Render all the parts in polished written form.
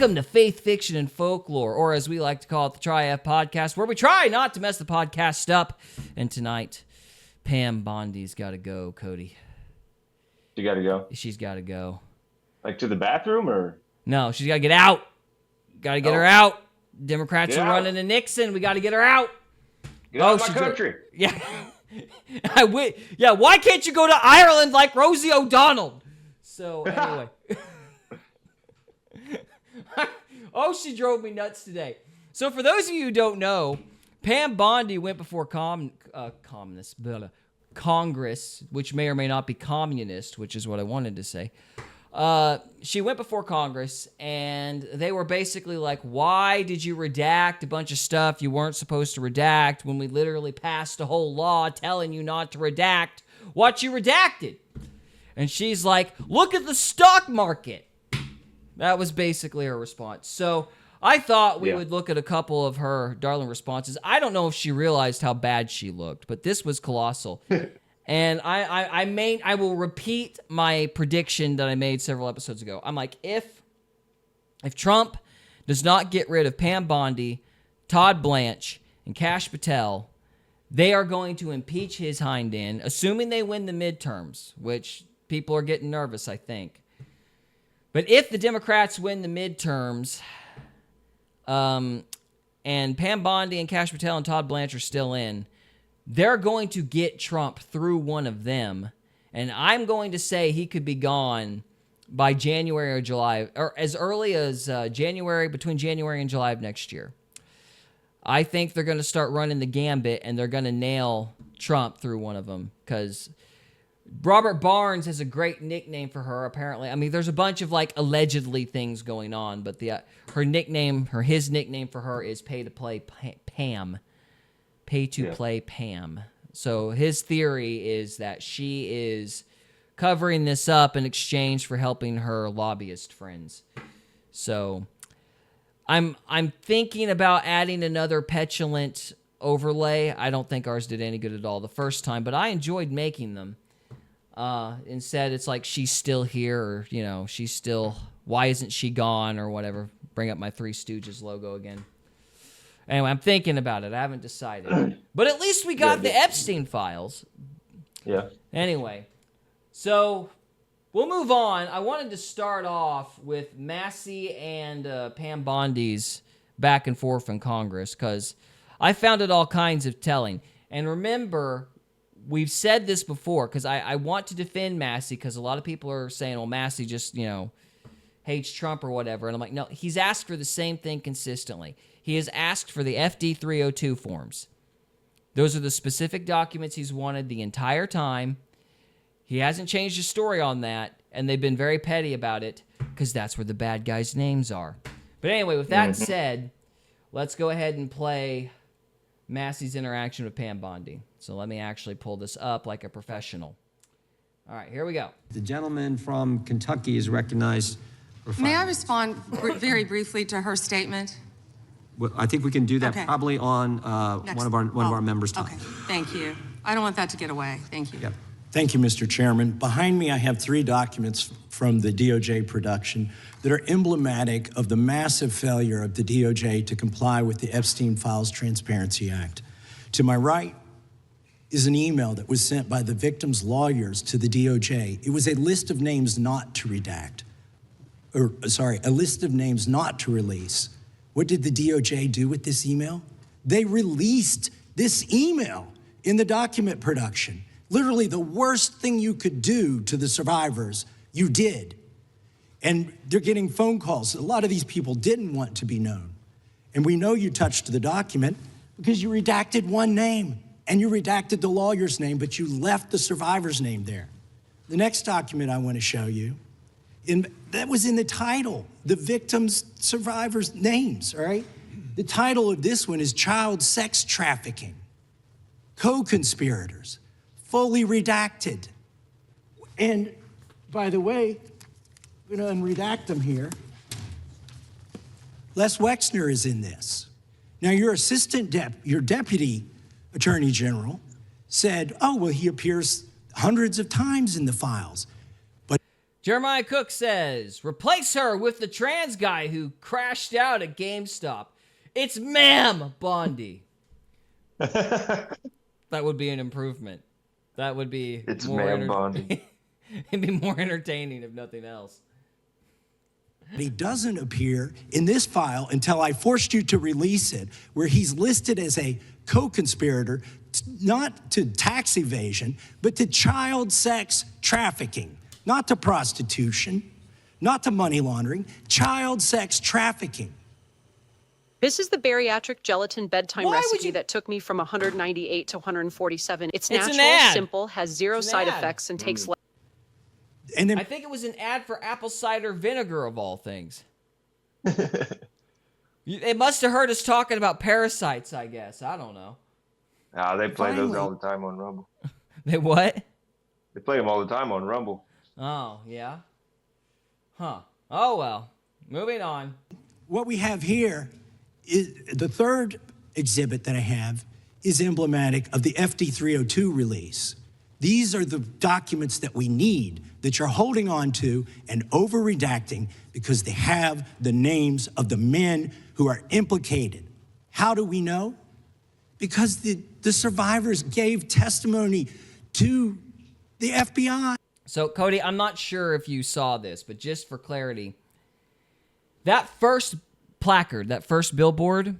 Welcome to Faith, Fiction, and Folklore, or as we like to call it, the Tri-F Podcast, where we try not to mess the podcast up. And tonight, Pam Bondi's got to go, Cody. She got to go? She's got to go. Like to the bathroom, or? No, she's got to get out. Got to get her out. Democrats are running to Nixon. We got to get her out. Get out of my country. Yeah. Why can't you go to Ireland like Rosie O'Donnell? So, anyway. Oh, she drove me nuts today. So, for those of you who don't know, Pam Bondi went before Congress, which may or may not be communist, which is what I wanted to say. She went before Congress, and they were basically like, why did you redact a bunch of stuff you weren't supposed to redact when we literally passed a whole law telling you not to redact what you redacted? And she's like, look at the stock market. That was basically her response. So I thought we would look at a couple of her darling responses. I don't know if she realized how bad she looked, but this was colossal. And I will repeat my prediction that I made several episodes ago. I'm like, if Trump does not get rid of Pam Bondi, Todd Blanche, and Kash Patel, they are going to impeach his hind end, assuming they win the midterms, which people are getting nervous, I think. But if the Democrats win the midterms, and Pam Bondi and Kash Patel and Todd Blanche are still in, they're going to get Trump through one of them, and I'm going to say he could be gone by January or July, or as early as between January and July of next year. I think they're going to start running the gambit, and they're going to nail Trump through one of them, because Robert Barnes has a great nickname for her, apparently. I mean, there's a bunch of, like, allegedly things going on, but his nickname for her is Pay to Play Pam. Pay to Play Pam. So his theory is that she is covering this up in exchange for helping her lobbyist friends. So I'm thinking about adding another petulant overlay. I don't think ours did any good at all the first time, but I enjoyed making them. Instead, it's like, she's still here, or, she's still, why isn't she gone, or whatever. Bring up my Three Stooges logo again. Anyway, I'm thinking about it. I haven't decided. But at least we got the Epstein files. Yeah. Anyway, so we'll move on. I wanted to start off with Massey and Pam Bondi's back and forth in Congress, because I found it all kinds of telling. And remember, we've said this before, because I want to defend Massey, because a lot of people are saying, well, Massey just, hates Trump or whatever. And I'm like, no, he's asked for the same thing consistently. He has asked for the FD 302 forms. Those are the specific documents he's wanted the entire time. He hasn't changed his story on that, and they've been very petty about it, because that's where the bad guys' names are. But anyway, with that said, let's go ahead and play Massey's interaction with Pam Bondi. So let me actually pull this up like a professional. All right, here we go. The gentleman from Kentucky is recognized. May I respond very briefly to her statement? Well, I think we can do that probably on one of our members' time. Okay, thank you. I don't want that to get away. Thank you. Yep. Thank you, Mr. Chairman. Behind me, I have 3 documents from the DOJ production that are emblematic of the massive failure of the DOJ to comply with the Epstein Files Transparency Act. To my right is an email that was sent by the victim's lawyers to the DOJ. It was a list of names not to redact, a list of names not to release. What did the DOJ do with this email? They released this email in the document production. Literally the worst thing you could do to the survivors, you did. And they're getting phone calls. A lot of these people didn't want to be known. And we know you touched the document because you redacted one name and you redacted the lawyer's name, but you left the survivor's name there. The next document I want to show you, that was in the title, the victims' survivors' names, all right? The title of this one is Child Sex Trafficking, Co-Conspirators, fully redacted. And by the way, I'm gonna unredact them here. Les Wexner is in this. Now your your deputy attorney general said, oh, well, he appears hundreds of times in the files. Jeremiah Cook says, replace her with the trans guy who crashed out at GameStop. It's Pam Bondi. That would be an improvement. That would be It's more Pam Bondi. It'd be more entertaining if nothing else. He doesn't appear in this file until I forced you to release it, where he's listed as a co-conspirator, not to tax evasion, but to child sex trafficking, not to prostitution, not to money laundering, child sex trafficking. This is the bariatric gelatin bedtime recipe that took me from 198 to 147. It's natural, simple, has zero side effects, and takes less. And then, I think it was an ad for apple cider vinegar, of all things. It must have heard us talking about parasites, I guess. I don't know. They play those all the time on Rumble. They what? They play them all the time on Rumble. Oh, yeah? Huh. Oh, well. Moving on. what we have here is the third exhibit that I have is emblematic of the FD 302 release. These are the documents that we need that you're holding on to and over-redacting because they have the names of the men who are implicated. How do we know? Because the survivors gave testimony to the FBI. So, Cody, I'm not sure if you saw this, but just for clarity, that first placard, that first billboard,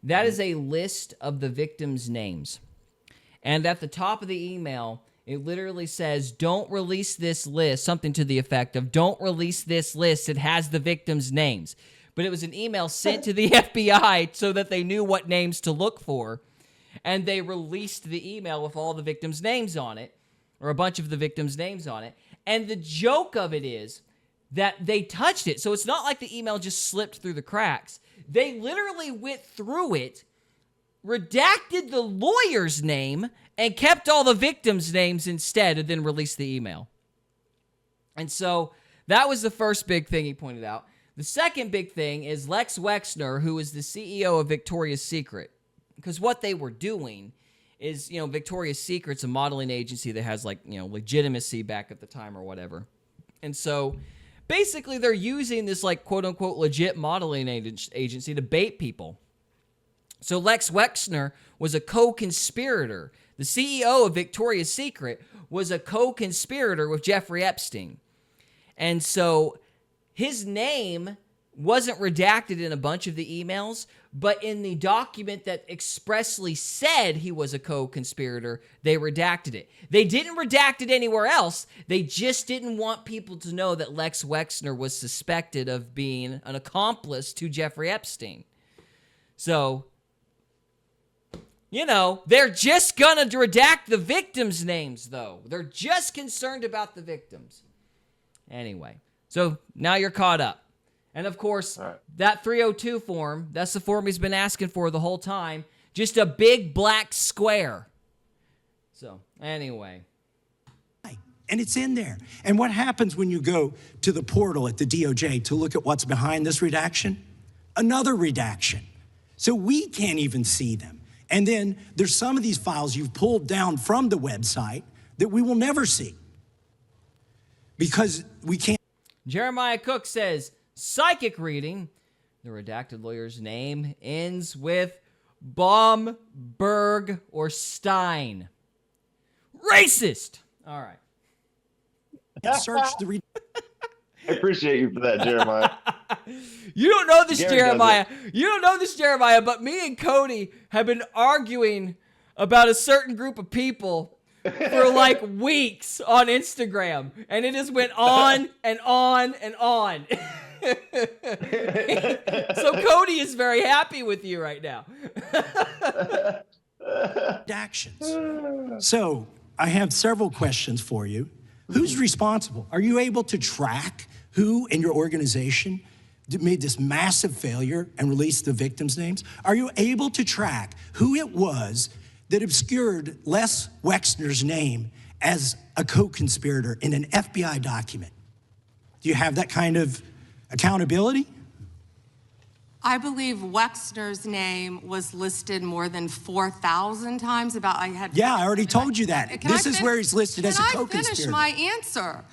that is a list of the victims' names. And at the top of the email, it literally says, don't release this list, something to the effect of, don't release this list, it has the victims' names. But it was an email sent to the FBI so that they knew what names to look for. And they released the email with all the victims' names on it, or a bunch of the victims' names on it. And the joke of it is that they touched it. So it's not like the email just slipped through the cracks. They literally went through it, redacted the lawyer's name, and kept all the victims' names instead, and then released the email. And so that was the first big thing he pointed out. The second big thing is Lex Wexner, who is the CEO of Victoria's Secret. Because what they were doing is, Victoria's Secret's a modeling agency that has, legitimacy back at the time or whatever. And so basically they're using this, quote-unquote legit modeling agency to bait people. So Lex Wexner was a co-conspirator. The CEO of Victoria's Secret was a co-conspirator with Jeffrey Epstein. And so his name wasn't redacted in a bunch of the emails, but in the document that expressly said he was a co-conspirator, they redacted it. They didn't redact it anywhere else. They just didn't want people to know that Lex Wexner was suspected of being an accomplice to Jeffrey Epstein. So, they're just gonna redact the victims' names, though. They're just concerned about the victims. Anyway, so now you're caught up. And, of course, that 302 form, that's the form he's been asking for the whole time. Just a big black square. So, anyway. And it's in there. And what happens when you go to the portal at the DOJ to look at what's behind this redaction? Another redaction. So we can't even see them. And then there's some of these files you've pulled down from the website that we will never see. Because we can't. Jeremiah Cook says, psychic reading. The redacted lawyer's name ends with Baumberg or Stein. Racist. All right. Search the I appreciate you for that, Jeremiah. You don't know this, Gary Jeremiah. You don't know this, Jeremiah, but me and Cody have been arguing about a certain group of people for weeks on Instagram, and it just went on and on and on. So Cody is very happy with you right now. actions. So I have several questions for you. Who's responsible? Are you able to track who in your organization made this massive failure and released the victims' names? Are you able to track who it was that obscured Les Wexner's name as a co-conspirator in an FBI document? Do you have that kind of accountability? I believe Wexner's name was listed more than 4,000 times. Yeah, I already told you that. This is where he's listed as a co-conspirator. Can I finish my answer?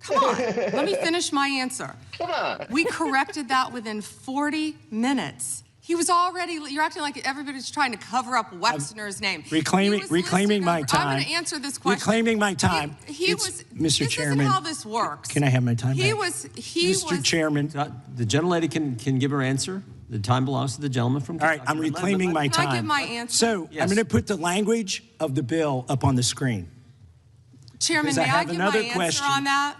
Come on, let me finish my answer. Come on. We corrected that within 40 minutes. He was already, you're acting like everybody's trying to cover up Wexner's name. Reclaiming my time. I'm going to answer this question. Reclaiming my time. Mr. Chairman. This isn't how this works. Can I have my time back? Mr. Chairman. The gentlelady can give her answer. The time belongs to the gentleman from Kentucky. All right, I'm reclaiming my time. Can I give my answer? So Yes. I'm going to put the language of the bill up on the screen. Chairman, Because may I I have give my another answer question. on that?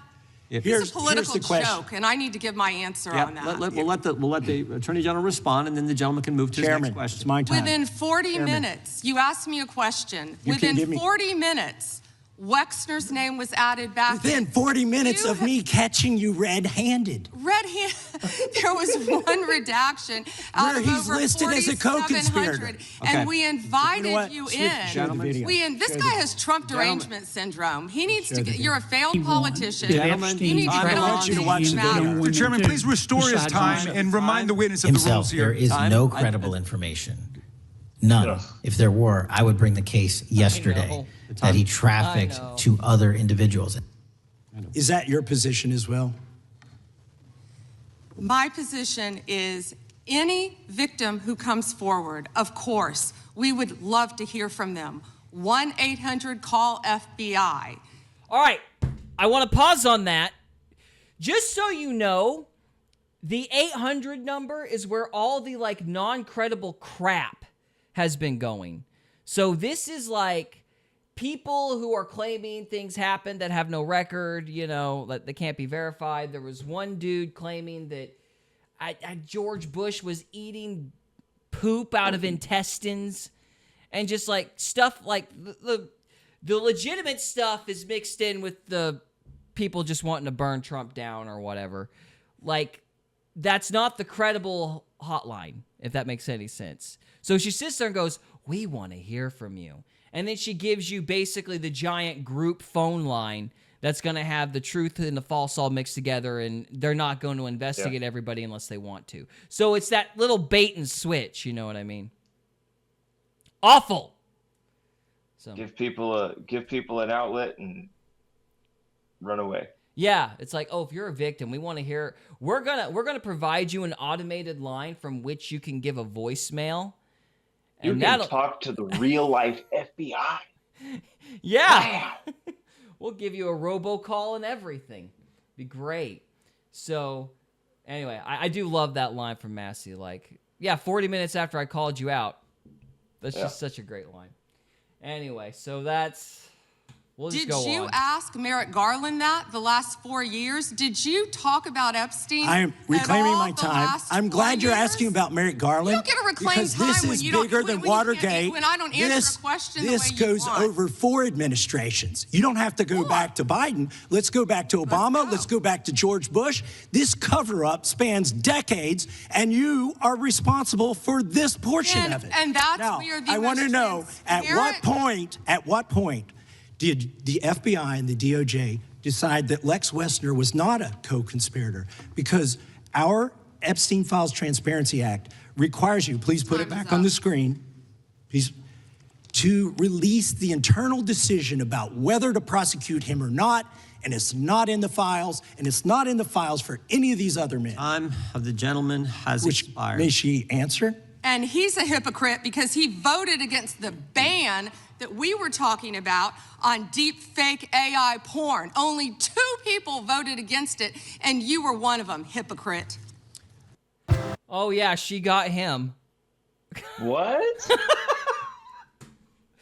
If- It's Here's a political the question. joke, and I need to give my answer Yeah, on that. we'll let the Attorney General respond, and then the gentleman can move to his Chairman, next question. it's my time. Within 40 Chairman. minutes, you asked me a question. You can Within give me- 40 minutes, Wexner's name was added back. Within 40 minutes You of me catching you red-handed. There was one redaction out Where of he's over listed as a co-conspirator. 4,700, Okay. and we invited You know what? you Show the in. video. This Show guy the- has Trump derangement syndrome. He needs to. You're a failed He won. politician. Gentlemen, You need to time get on belongs with to you to watch things the that video. matter. Mr. Chairman, please restore his time and remind the witness of the himself. rules here. There is Time. no credible information. None. If there were, I would bring the case yesterday that he trafficked to other individuals. Is that your position as well? My position is any victim who comes forward, of course, we would love to hear from them. 1-800-CALL-FBI. All right, I want to pause on that. Just so you know, the 800 number is where all the like non-credible crap has been going. So this is like people who are claiming things happened that have no record, you know, that they can't be verified. There was one dude claiming that George Bush was eating poop out of intestines, and just like stuff like the legitimate stuff is mixed in with the people just wanting to burn Trump down or whatever. Like, that's not the credible hotline, if that makes any sense. So she sits there and goes, "We want to hear from you." And then she gives you basically the giant group phone line that's going to have the truth and the false all mixed together, and they're not going to investigate everybody unless they want to. So it's that little bait and switch, you know what I mean? Awful. So Give people an outlet and run away. yeah, it's like, oh, if you're a victim, we want to hear. We're gonna provide you an automated line from which you can give a voicemail. You And can talk to the real life FBI. Yeah. We'll give you a robocall and everything. Be great. So, anyway, I do love that line from Massey. Like, yeah, 40 minutes after I called you out. That's just such a great line. Anyway, so that's... We'll just Did go you on. ask Merrick Garland that the last 4 years? Did you talk about Epstein? I am reclaiming my the time. last I'm 4 glad you're years? asking about Merrick Garland. You don't get to reclaim because time this when is you don't- bigger when than you can't Watergate. when I don't answer a question the This way you goes want. over 4 administrations. You don't have to go back to Biden. Let's go back to Obama. Let's go back to George Bush. This cover-up spans decades, and you are responsible for this portion of it. And that's now, where the I want to most know at what point did the FBI and the DOJ decide that Lex Wessner was not a co-conspirator? Because our Epstein Files Transparency Act requires you, please put it back on the screen, please, to release the internal decision about whether to prosecute him or not, and it's not in the files, and it's not in the files for any of these other men. Time of the gentleman has expired. May she answer? And he's a hypocrite because he voted against the ban that we were talking about on deep fake AI porn. Only 2 people voted against it, and you were one of them, hypocrite. Oh, yeah, she got him. What?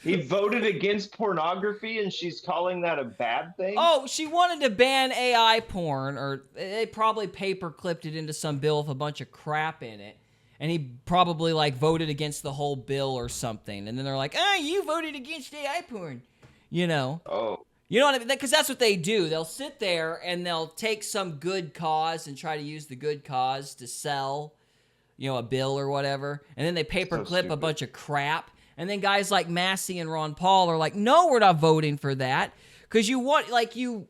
He voted against pornography and she's calling that a bad thing? Oh, she wanted to ban AI porn, or they probably paper clipped it into some bill with a bunch of crap in it. And he probably, like, voted against the whole bill or something. And then they're like, you voted against AI porn. You know? Oh. You know what I mean? Because that's what they do. They'll sit there and they'll take some good cause and try to use the good cause to sell, you know, a bill or whatever. And then they paper clip a bunch of crap. And then guys like Massey and Ron Paul are like, no, we're not voting for that. Because you want, like, you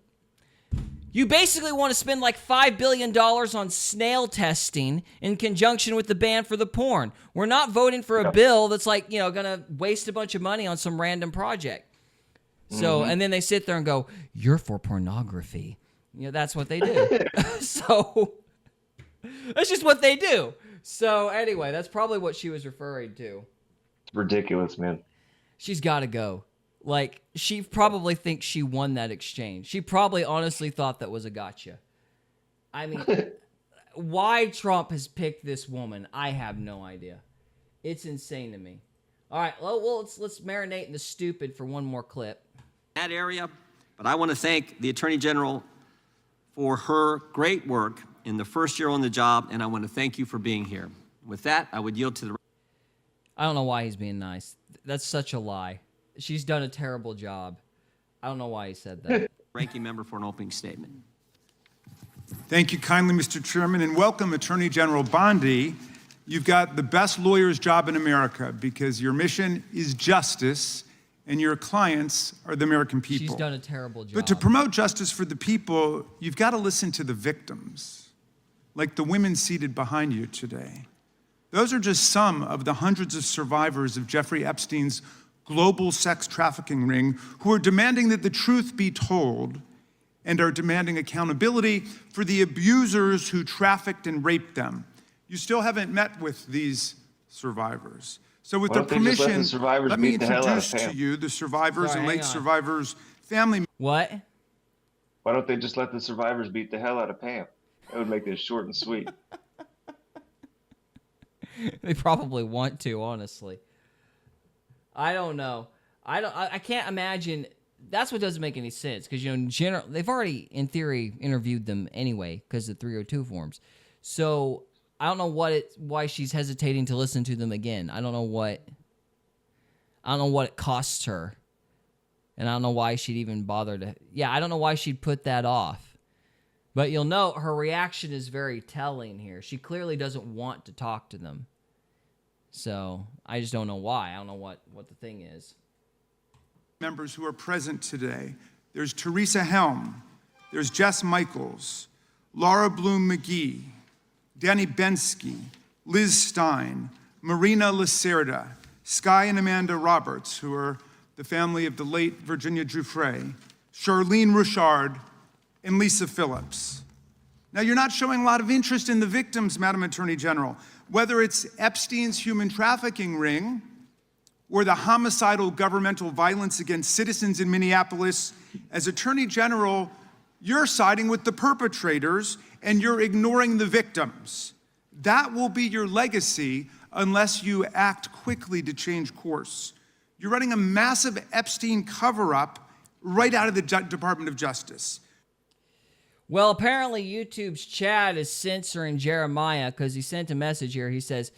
basically want to spend like $5 billion on snail testing in conjunction with the ban for the porn. We're not voting for a bill that's like, you know, going to waste a bunch of money on some random project. So, and then they sit there and go, you're for pornography. That's what they do. So that's just what they do. So anyway, that's probably what she was referring to. It's ridiculous, man. She's got to go. Like, she probably thinks she won that exchange. She probably honestly thought that was a gotcha. I mean, why Trump has picked this woman, I have no idea. It's insane to me. All right, well, let's marinate in the stupid for one more clip. That area, but I want to thank the Attorney General for her great work in the first year on the job, and I want to thank you for being here. With that, I would yield to the... I don't know why he's being nice. That's such a lie. She's done a terrible job. I don't know why he said that. Ranking member for an opening statement. Thank you kindly, Mr. Chairman, and welcome Attorney General Bondi. You've got the best lawyer's job in America because your mission is justice and your clients are the American people. She's done a terrible job. But to promote justice for the people, you've got to listen to the victims, like the women seated behind you today. Those are just some of the hundreds of survivors of Jeffrey Epstein's global sex trafficking ring who are demanding that the truth be told and are demanding accountability for the abusers who trafficked and raped them. You still haven't met with these survivors. So with their permission, let me introduce to you the survivors and late survivors' family. What? Why don't they just let the survivors beat the hell out of Pam? That would make this short and sweet. They probably want to, honestly. I don't know. I can't imagine. That's what doesn't make any sense because in general they've already in theory interviewed them anyway because of 302 forms. So I don't know why she's hesitating to listen to them again. I don't know what it costs her, and I don't know why she'd even bother to. Yeah, I don't know why she'd put that off. But you'll note her reaction is very telling here. She clearly doesn't want to talk to them. So I just don't know why. I don't know what the thing is. Members who are present today. There's Teresa Helm. There's Jess Michaels, Laura Bloom McGee, Danny Bensky, Liz Stein, Marina Lacerda, Sky and Amanda Roberts, who are the family of the late Virginia Giuffre, Charlene Richard, and Lisa Phillips. Now, you're not showing a lot of interest in the victims, Madam Attorney General, whether it's Epstein's human trafficking ring or the homicidal governmental violence against citizens in Minneapolis. As Attorney General, you're siding with the perpetrators and you're ignoring the victims. That will be your legacy unless you act quickly to change course. You're running a massive Epstein cover-up right out of the Department of Justice. Well, apparently YouTube's Chad is censoring Jeremiah because he sent a message here. He says,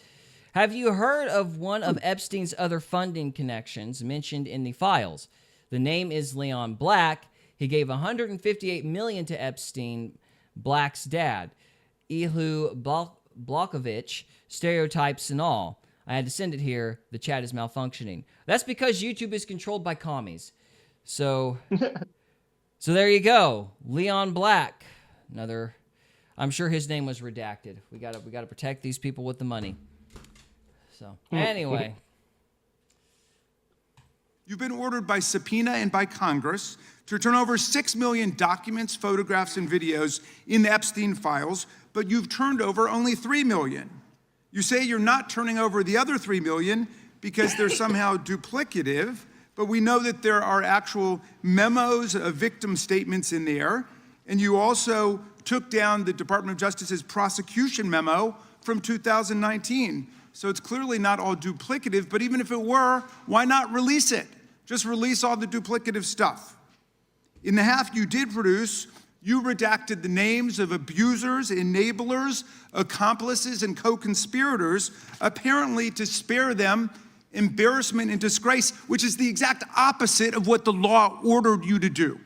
have you heard of one of Epstein's other funding connections mentioned in the files? The name is Leon Black. He gave $158 million to Epstein, Black's dad. Ehud Blachowicz, stereotypes and all. I had to send it here. The chat is malfunctioning. That's because YouTube is controlled by commies. So there you go. Leon Black. Another. I'm sure his name was redacted. We gotta protect these people with the money. So anyway. You've been ordered by subpoena and by Congress to turn over 6 million documents, photographs, and videos in the Epstein files, but you've turned over only 3 million. You say you're not turning over the other 3 million because they're somehow duplicative, but we know that there are actual memos of victim statements in there, and you also took down the Department of Justice's prosecution memo from 2019. So it's clearly not all duplicative, but even if it were, why not release it? Just release all the duplicative stuff. In the half you did produce, you redacted the names of abusers, enablers, accomplices, and co-conspirators, apparently to spare them embarrassment and disgrace, which is the exact opposite of what the law ordered you to do.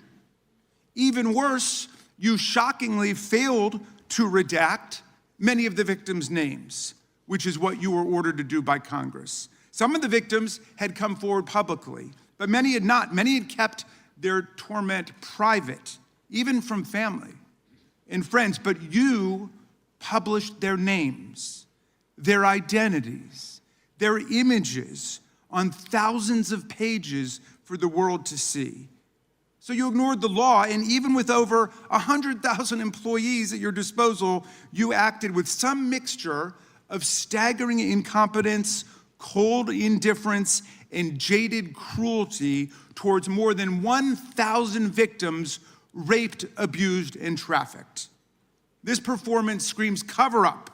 Even worse, you shockingly failed to redact many of the victims' names, which is what you were ordered to do by Congress. Some of the victims had come forward publicly, but many had not. Many had kept their torment private, even from family and friends, but you published their names, their identities, their images on thousands of pages for the world to see. So you ignored the law, and even with over 100,000 employees at your disposal, you acted with some mixture of staggering incompetence, cold indifference, and jaded cruelty towards more than 1,000 victims raped, abused, and trafficked. This performance screams cover-up.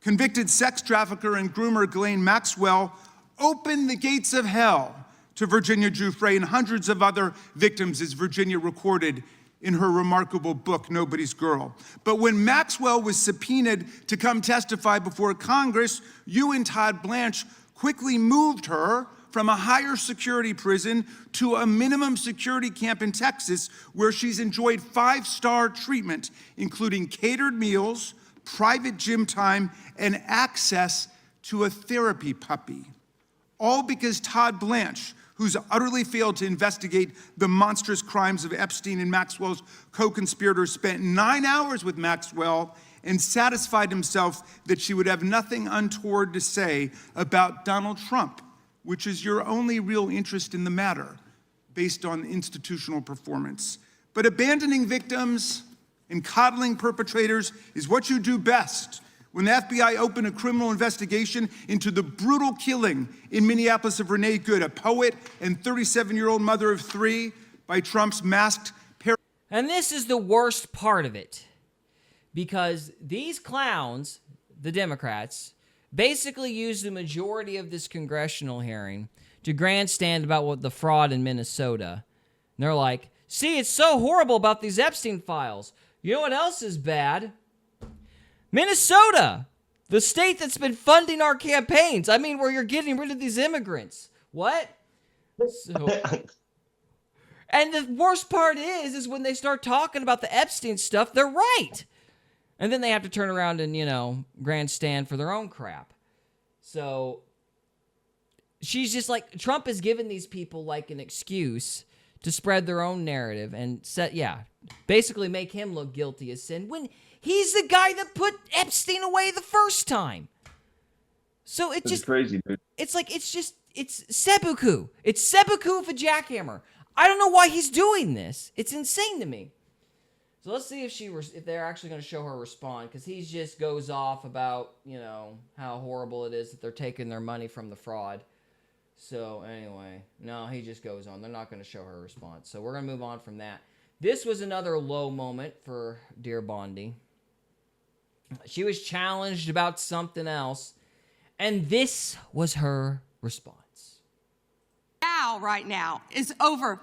Convicted sex trafficker and groomer Ghislaine Maxwell opened the gates of hell to Virginia Giuffre and hundreds of other victims, as Virginia recorded in her remarkable book, Nobody's Girl. But when Maxwell was subpoenaed to come testify before Congress, you and Todd Blanche quickly moved her from a higher security prison to a minimum security camp in Texas, where she's enjoyed 5-star treatment, including catered meals, private gym time, and access to a therapy puppy. All because Todd Blanche, who's utterly failed to investigate the monstrous crimes of Epstein and Maxwell's co-conspirators, spent 9 hours with Maxwell and satisfied himself that she would have nothing untoward to say about Donald Trump, which is your only real interest in the matter, based on institutional performance. But abandoning victims and coddling perpetrators is what you do best. When the FBI opened a criminal investigation into the brutal killing in Minneapolis of Renee Good, a poet and 37-year-old mother of 3, by Trump's masked And this is the worst part of it, because these clowns, the Democrats, basically used the majority of this congressional hearing to grandstand about what the fraud in Minnesota. And they're like, see, it's so horrible about these Epstein files. You know what else is bad? Minnesota, the state that's been funding our campaigns. I mean, where you're getting rid of these immigrants. What? So, and the worst part is when they start talking about the Epstein stuff, they're right. And then they have to turn around and, grandstand for their own crap. So she's just like, Trump has given these people like an excuse to spread their own narrative and basically make him look guilty as sin when he's the guy that put Epstein away the first time. So it's just crazy, dude. It's like, it's seppuku. It's seppuku of a jackhammer. I don't know why he's doing this. It's insane to me. So let's see if they're actually going to show her respond, because he just goes off about, how horrible it is that they're taking their money from the fraud. So anyway, no, he just goes on. They're not going to show her response. So we're going to move on from that. This was another low moment for dear Bondi. She was challenged about something else, and this was her response. Dow right now is over.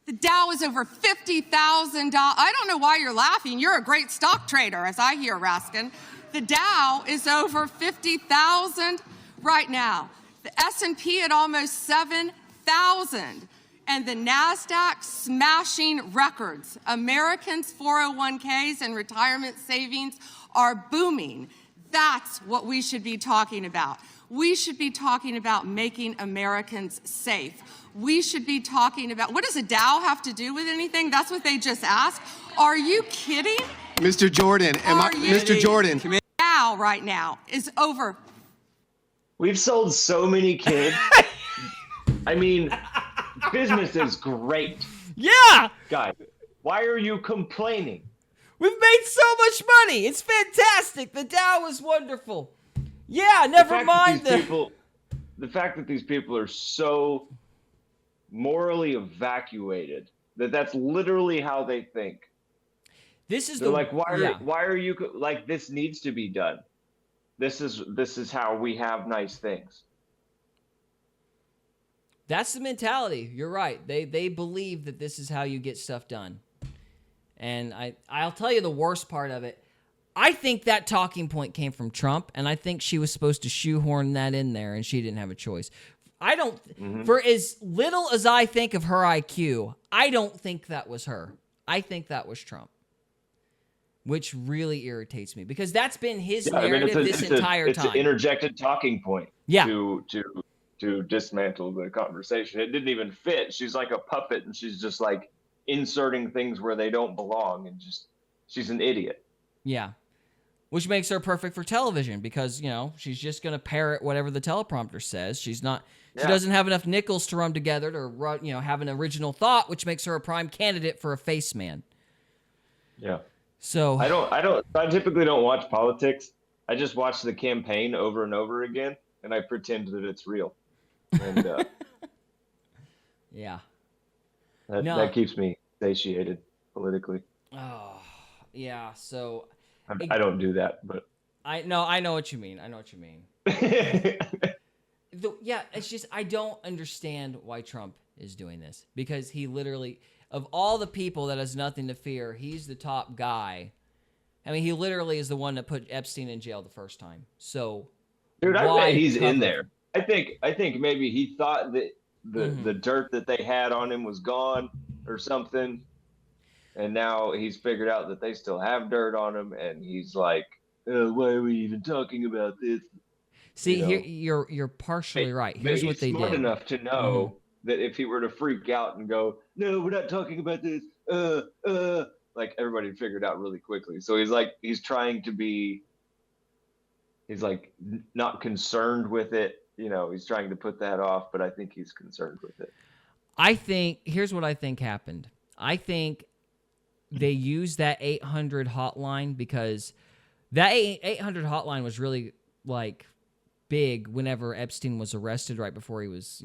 The Dow is over $50,000. I don't know why you're laughing. You're a great stock trader, as I hear, Raskin. The Dow is over 50,000 right now. The S&P at almost 7,000. And the NASDAQ smashing records. Americans' 401ks and retirement savings are booming. That's what we should be talking about. We should be talking about making Americans safe. We should be talking about, what does a Dow have to do with anything? That's what they just asked. Are you kidding? Mr. Jordan, Mr. Jordan. Dow right now is over. We've sold so many kids. I mean, business is great. Yeah! Guys, why are you complaining? We've made so much money. It's fantastic. The Dow is wonderful. Yeah, never mind the fact that these people are so morally evacuated that's literally how they think. They're like, why are you like, this needs to be done. This is how we have nice things. That's the mentality. You're right. They believe that this is how you get stuff done. And I'll tell you the worst part of it. I think that talking point came from Trump, and I think she was supposed to shoehorn that in there, and she didn't have a choice. I don't, for as little as I think of her IQ, I don't think that was her. I think that was Trump, which really irritates me, because that's been his narrative this entire time. It's an interjected talking point to dismantle the conversation. It didn't even fit. She's like a puppet, and she's just like inserting things where they don't belong, and she's an idiot. Yeah. Which makes her perfect for television, because, she's just going to parrot whatever the teleprompter says. She's not She doesn't have enough nickels to run together to have an original thought, which makes her a prime candidate for a face man. Yeah. So I typically don't watch politics. I just watch the campaign over and over again, and I pretend that it's real. And yeah. That keeps me satiated politically. Oh, yeah. So I don't do that, but I know what you mean. It's just I don't understand why Trump is doing this, because he literally, of all the people that has nothing to fear, he's the top guy. I mean, he literally is the one that put Epstein in jail the first time. So, dude, I bet he's in there. I think maybe he thought that the dirt that they had on him was gone or something, and now he's figured out that they still have dirt on him, and he's like, why are we even talking about this? See, here you're partially right. Here's what they did. He's smart enough to know that if he were to freak out and go, no, we're not talking about this, like everybody figured out really quickly. So he's trying to be, he's like not concerned with it. He's trying to put that off, but I think he's concerned with it. Here's what I think happened. I think they used that 800 hotline because that 800 hotline was really like big whenever Epstein was arrested, right before he was,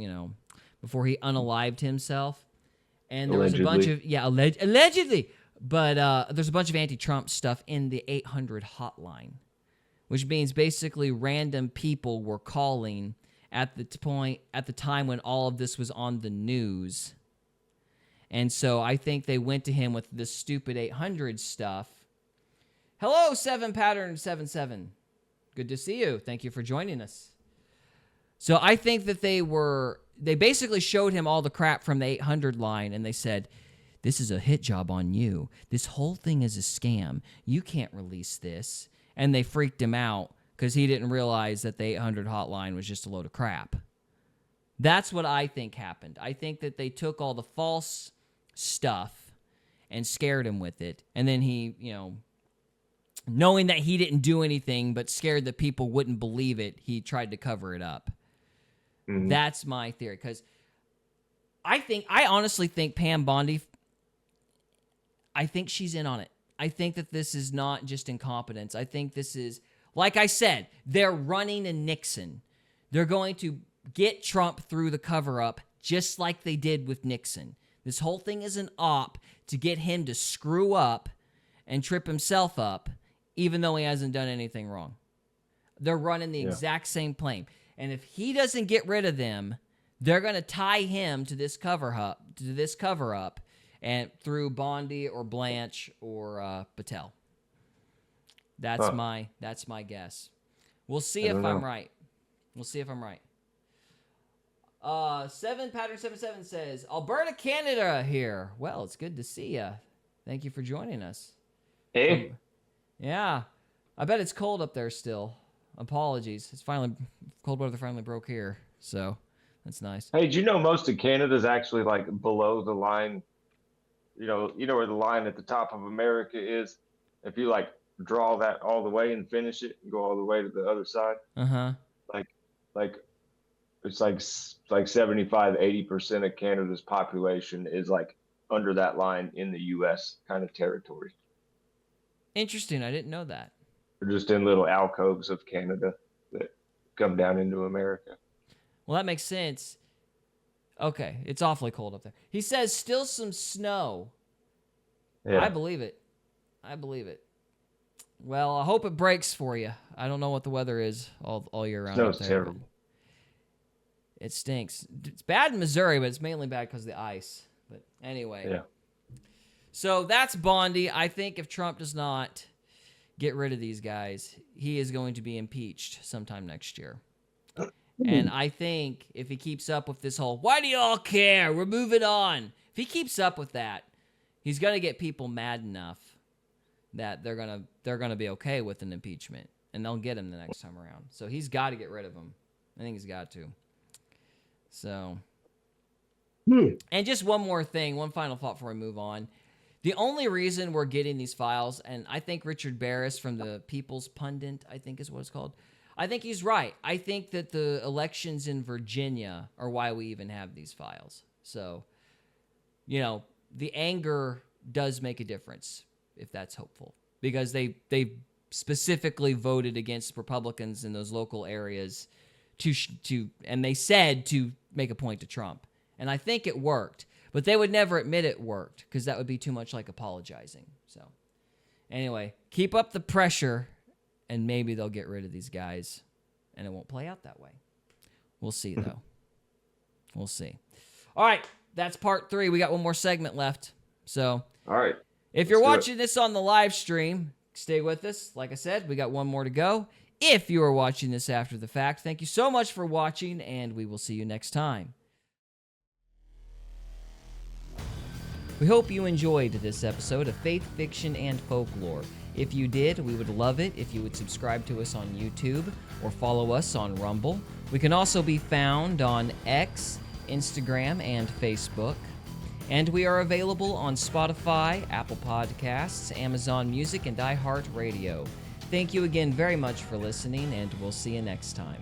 before he unalived himself. And there was a bunch of, allegedly, but there's a bunch of anti-Trump stuff in the 800 hotline, which means basically random people were calling at the time when all of this was on the news. And so I think they went to him with this stupid 800 stuff. Hello, 7pattern77. Good to see you. Thank you for joining us. So I think that they basically showed him all the crap from the 800 line, and they said, this is a hit job on you. This whole thing is a scam. You can't release this. And they freaked him out because he didn't realize that the 800 hotline was just a load of crap. That's what I think happened. I think that they took all the false stuff and scared him with it. And then he, knowing that he didn't do anything but scared that people wouldn't believe it, he tried to cover it up. Mm-hmm. That's my theory. Because I honestly think Pam Bondi, I think she's in on it. I think that this is not just incompetence. I think this is, like I said, they're running a Nixon. They're going to get Trump through the cover-up just like they did with Nixon. This whole thing is an op to get him to screw up and trip himself up, even though he hasn't done anything wrong. They're running the exact same plane. And if he doesn't get rid of them, they're going to tie him to this cover-up, and through Bondi or Blanche or Patel. That's my guess. We'll see if I'm right. 7pattern77 says, Alberta, Canada here. Well, it's good to see you. Thank you for joining us. Hey. Yeah. I bet it's cold up there still. Apologies. Cold weather finally broke here. So that's nice. Hey, do you know most of Canada's actually like below the line? You know where the line at the top of America is? If you like draw that all the way and finish it and go all the way to the other side. Uh-huh. Like it's like 75-80% of Canada's population is like under that line in the US kind of territory. Interesting. I didn't know that. They're just in little alcoves of Canada that come down into America. Well, that makes sense. Okay, it's awfully cold up there. He says still some snow. Yeah. I believe it. Well, I hope it breaks for you. I don't know what the weather is all year round. Snow's terrible. It stinks. It's bad in Missouri, but it's mainly bad because of the ice. But anyway. Yeah. So that's Bondi. I think if Trump does not get rid of these guys, he is going to be impeached sometime next year. And I think if he keeps up with this whole, why do you all care? We're moving on. If he keeps up with that, he's going to get people mad enough that they're gonna be okay with an impeachment, and they'll get him the next time around. So he's got to get rid of him. I think he's got to. So, and just one more thing, one final thought before we move on. The only reason we're getting these files, and I think Richard Barris from the People's Pundit, I think is what it's called, I think he's right. I think that the elections in Virginia are why we even have these files. So, the anger does make a difference, if that's hopeful, because they specifically voted against Republicans in those local areas and they said to make a point to Trump. And I think it worked, but they would never admit it worked because that would be too much like apologizing. So anyway, keep up the pressure and maybe they'll get rid of these guys and it won't play out that way. We'll see though. We'll see. All right. That's part 3. We got one more segment left. So, all right. If you're watching this on the live stream, stay with us. Like I said, we got one more to go. If you are watching this after the fact, thank you so much for watching, and we will see you next time. We hope you enjoyed this episode of Faith, Fiction, and Folklore. If you did, we would love it if you would subscribe to us on YouTube or follow us on Rumble. We can also be found on X, Instagram, and Facebook. And we are available on Spotify, Apple Podcasts, Amazon Music, and iHeartRadio. Thank you again very much for listening, and we'll see you next time.